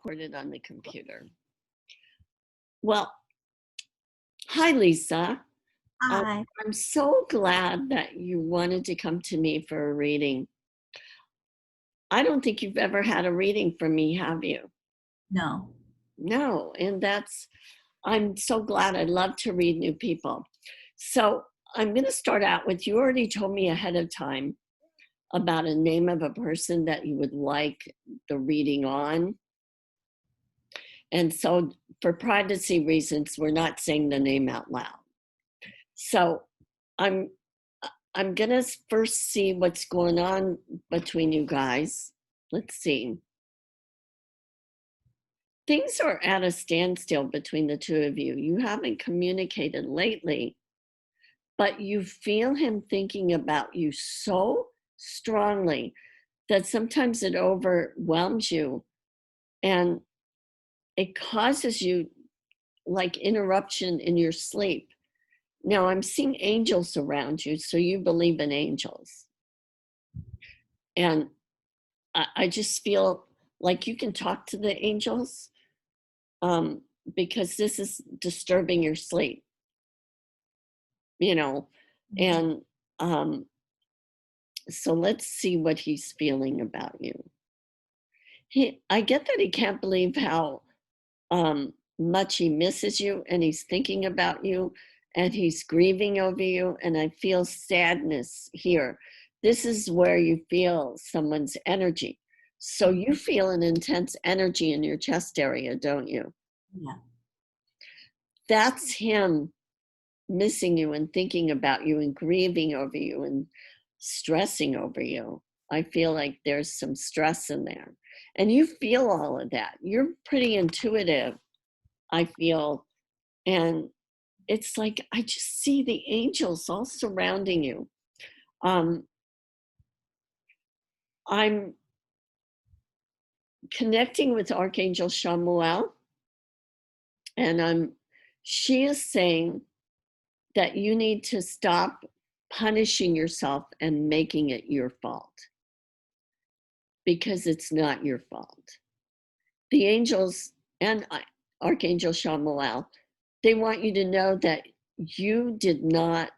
recorded on the computer. Well, hi, Lisa. Um, Hi. I'm so glad that you wanted to come to me for a reading. I don't think you've ever had a reading from me, have you? No. No, and I'm so glad. I love to read new people. So I'm going to start out with, you already told me ahead of time about a name of a person that you would like the reading on. And so for privacy reasons, we're not saying the name out loud. So I'm I'm gonna first see what's going on between you guys. Let's see. Things are at a standstill between the two of you. You haven't communicated lately, but you feel him thinking about you so strongly that sometimes it overwhelms you and it causes you like interruption in your sleep. Now I'm seeing angels around you, so you believe in angels. And I just feel like you can talk to the angels um, because this is disturbing your sleep, you know. And um, so let's see what he's feeling about you. I get that he can't believe how much he misses you and he's thinking about you and he's grieving over you. And I feel sadness here. This is where you feel someone's energy. So you feel an intense energy in your chest area, don't you? Yeah. That's him missing you and thinking about you and grieving over you and stressing over you. I feel like there's some stress in there. And you feel all of that. You're pretty intuitive, I feel. And it's like, I just see the angels all surrounding you. Um, I'm connecting with Archangel Shamuel, and she is saying that you need to stop punishing yourself and making it your fault because it's not your fault. The angels and Archangel Shamuel, they want you to know that you did not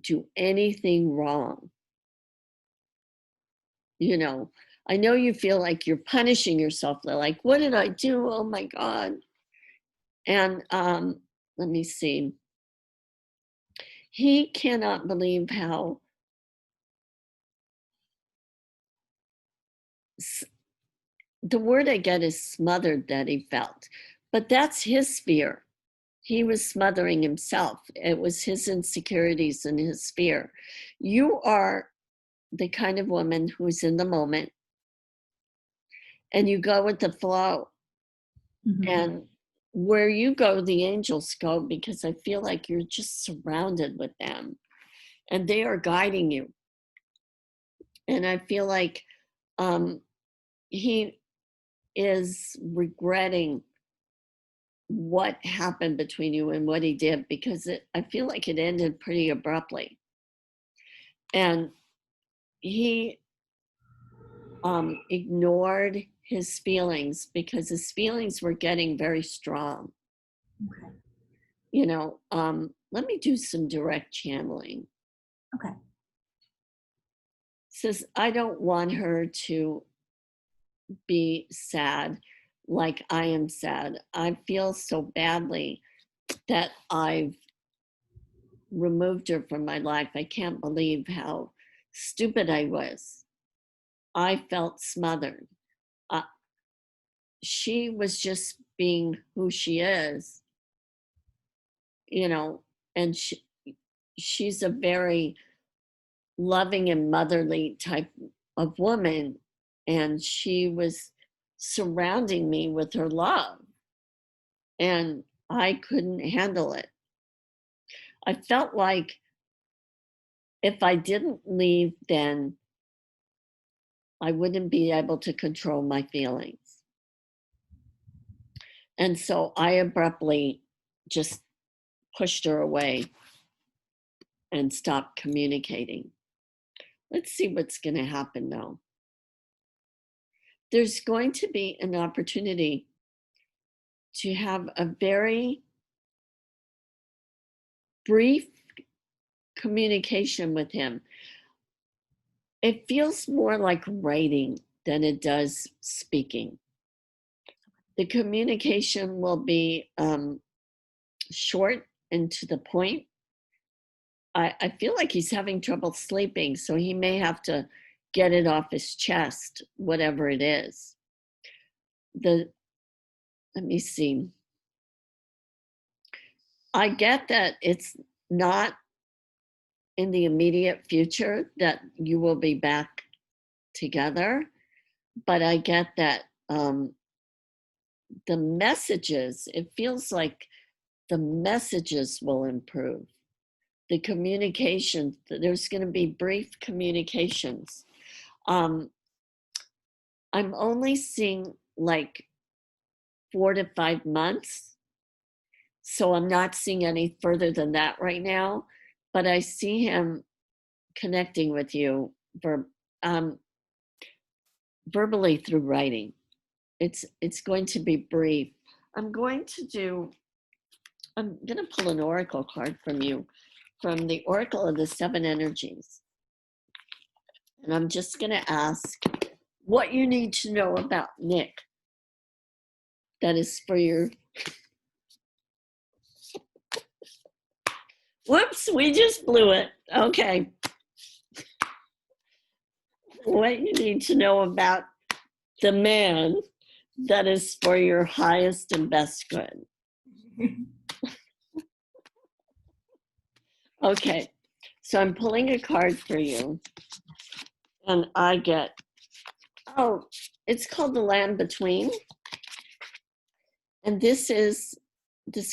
do anything wrong. You know, I know you feel like you're punishing yourself. They're like, what did I do? Oh my God. And let me see. He cannot believe how the word I get is smothered that he felt, but that's his fear. He was smothering himself. It was his insecurities and his fear. You are the kind of woman who's in the moment and you go with the flow. And where you go, the angels go, because I feel like you're just surrounded with them and they are guiding you. And I feel like he is regretting what happened between you and what he did because I feel like it ended pretty abruptly. And he ignored his feelings because his feelings were getting very strong. Okay. You know, let me do some direct channeling. Okay. Says, I don't want her to be sad like I am sad. I feel so badly that I've removed her from my life. I can't believe how stupid I was. I felt smothered. Uh, she was just being who she is, you know, and she's a very loving and motherly type of woman. And she was surrounding me with her love. And I couldn't handle it. I felt like if I didn't leave, then I wouldn't be able to control my feelings. And so I abruptly just pushed her away and stopped communicating. Let's see what's going to happen though. there's going to be an opportunity to have a very brief communication with him. It feels more like writing than it does speaking. The communication will be short and to the point. I feel like he's having trouble sleeping, so he may have to get it off his chest, whatever it is. Let me see. I get that it's not in the immediate future that you will be back together, but I get that the messages, it feels like the messages will improve. The communication, there's going to be brief communications. I'm only seeing like 4 to 5 months. So I'm not seeing any further than that right now, but I see him connecting with you verbally through writing. It's going to be brief. I'm going to pull an oracle card from you, from the Oracle of the Seven Energies. And I'm just going to ask what you need to know about Nick. That is for your... Whoops, we just blew it. Okay. What you need to know about the man that is for your highest and best good. Okay, so I'm pulling a card for you, and I get, oh, it's called the Land Between. And this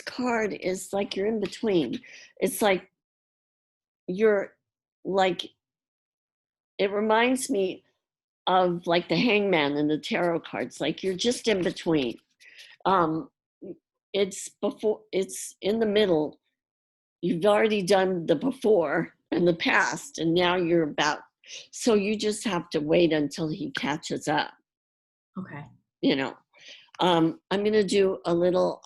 card is like you're in between. It's like you're like, it reminds me of like the Hangman and the tarot cards, like you're just in between. It's in the middle. You've already done the before and the past, and now you're about, so you just have to wait until he catches up. Okay. I'm going to do a little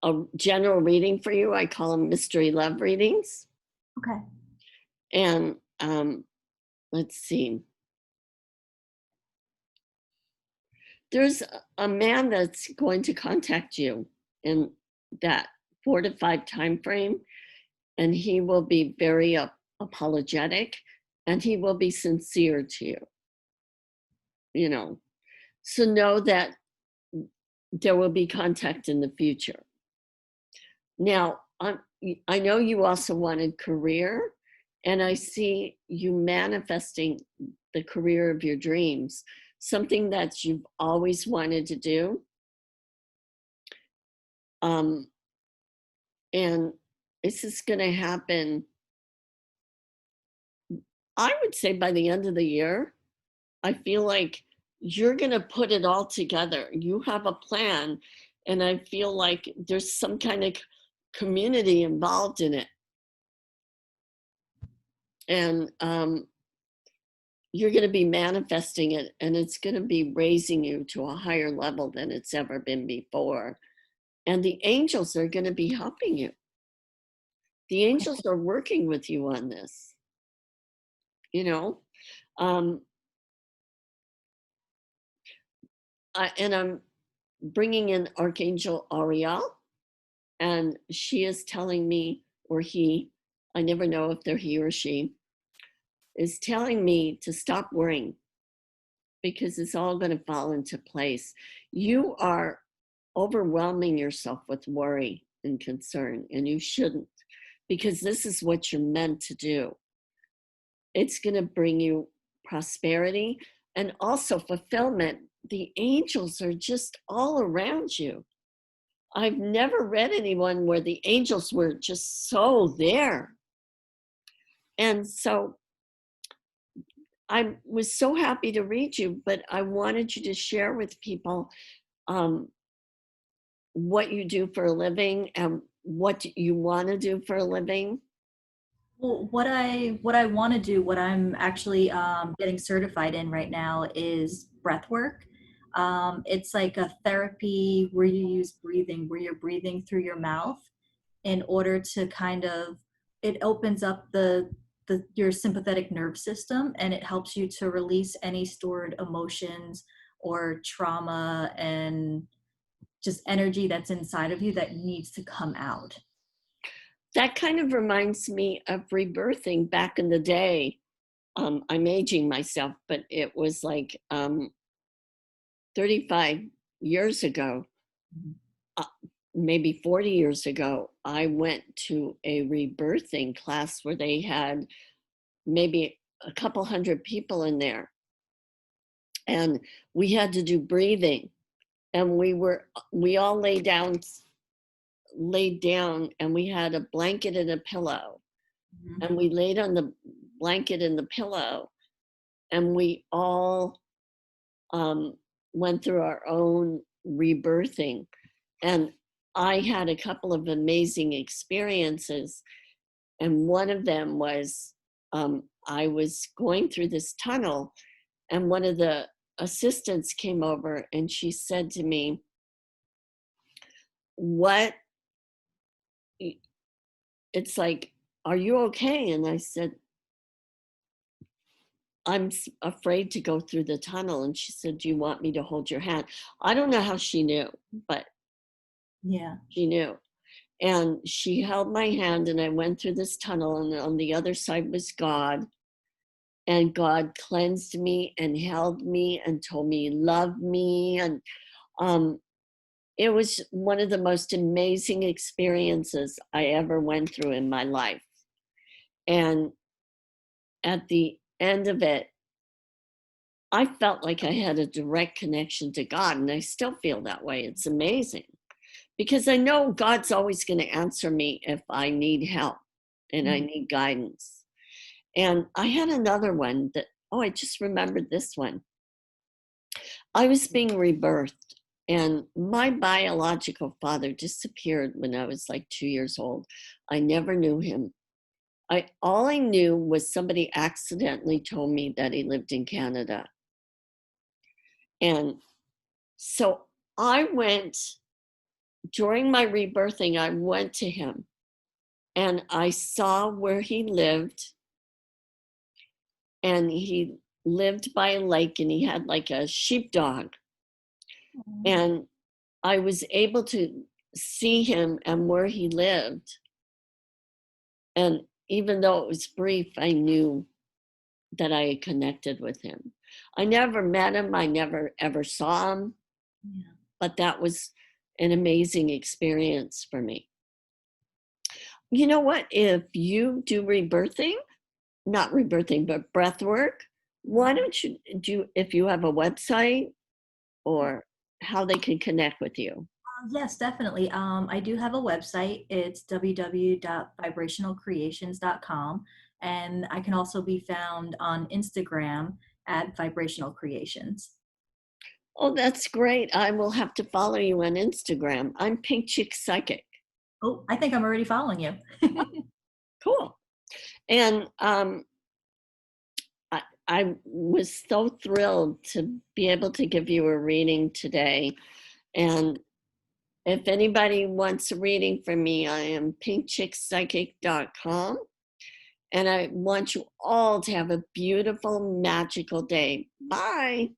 a general reading for you. I call them mystery love readings. Okay. And let's see. There's a man that's going to contact you in that 4 to 5 time frame, and he will be very apologetic, and he will be sincere to you. So know that there will be contact in the future. Now, I know you also wanted career, and I see you manifesting the career of your dreams, something that you've always wanted to do. And this is going to happen, I would say, by the end of the year. I feel like you're going to put it all together. You have a plan, and I feel like there's some kind of community involved in it. And you're going to be manifesting it, and it's going to be raising you to a higher level than it's ever been before. And the angels are going to be helping you. The angels are working with you on this. And I'm bringing in Archangel Ariel, and she is telling me, or he, I never know if they're he or she, is telling me to stop worrying, because it's all going to fall into place. You are overwhelming yourself with worry and concern, and you shouldn't, because this is what you're meant to do. It's going to bring you prosperity and also fulfillment. The angels are just all around you. I've never read anyone where the angels were just so there. And so I was so happy to read you, but I wanted you to share with people what you do for a living and what you want to do for a living. Well, what I want to do, what I'm actually getting certified in right now is breathwork. It's like a therapy where you use breathing, where you're breathing through your mouth in order to kind of, it opens up the your sympathetic nerve system, and it helps you to release any stored emotions or trauma and just energy that's inside of you that needs to come out. That kind of reminds me of rebirthing back in the day. I'm aging myself, but it was like 35 years ago, Mhm. uh, maybe 40 years ago. I went to a rebirthing class where they had maybe a couple hundred people in there, and we had to do breathing, and we all laid down, and we had a blanket and a pillow, Mhm. and we laid on the blanket and the pillow, and we all um, went through our own rebirthing. And I had a couple of amazing experiences. And one of them was I was going through this tunnel, and one of the assistants came over and she said to me, "What?" It's like, "Are you okay?" And I said, "Afraid to go through the tunnel." And she said, "Do you want me to hold your hand?" I don't know how she knew, but Yeah. she knew. And she held my hand, and I went through this tunnel, and on the other side was God. And God cleansed me and held me and told me he loved me. And um, it was one of the most amazing experiences I ever went through in my life. And at the end of it, I felt like I had a direct connection to God, and I still feel that way. It's amazing because I know God's always going to answer me if I need help and I Mhm. need guidance. And I had another one that, oh, I just remembered this one. I was being rebirthed, and my biological father disappeared when I was like 2 years old. I never knew him. All I knew was somebody accidentally told me that he lived in Canada. And so I went during my rebirthing, I went to him and I saw where he lived, and he lived by a lake, and he had like a sheepdog. Mhm. And I was able to see him and where he lived. And even though it was brief, I knew that I had connected with him. I never met him, I never ever saw him, Yeah. but that was an amazing experience for me. You know what? If you do rebirthing, not rebirthing, but breath work, why Mhm. don't you do, if you have a website or how they can connect with you? Yes, definitely. I do have a website. It's www.vibrationalcreations.com. And I can also be found on Instagram at Vibrational Creations. Oh, that's great. I will have to follow you on Instagram. I'm Pink Chick Psychic. Oh, I think I'm already following you. Cool. And I was so thrilled to be able to give you a reading today. And if anybody wants a reading from me, I am pinkchickpsychic.com. And I want you all to have a beautiful, magical day. Bye.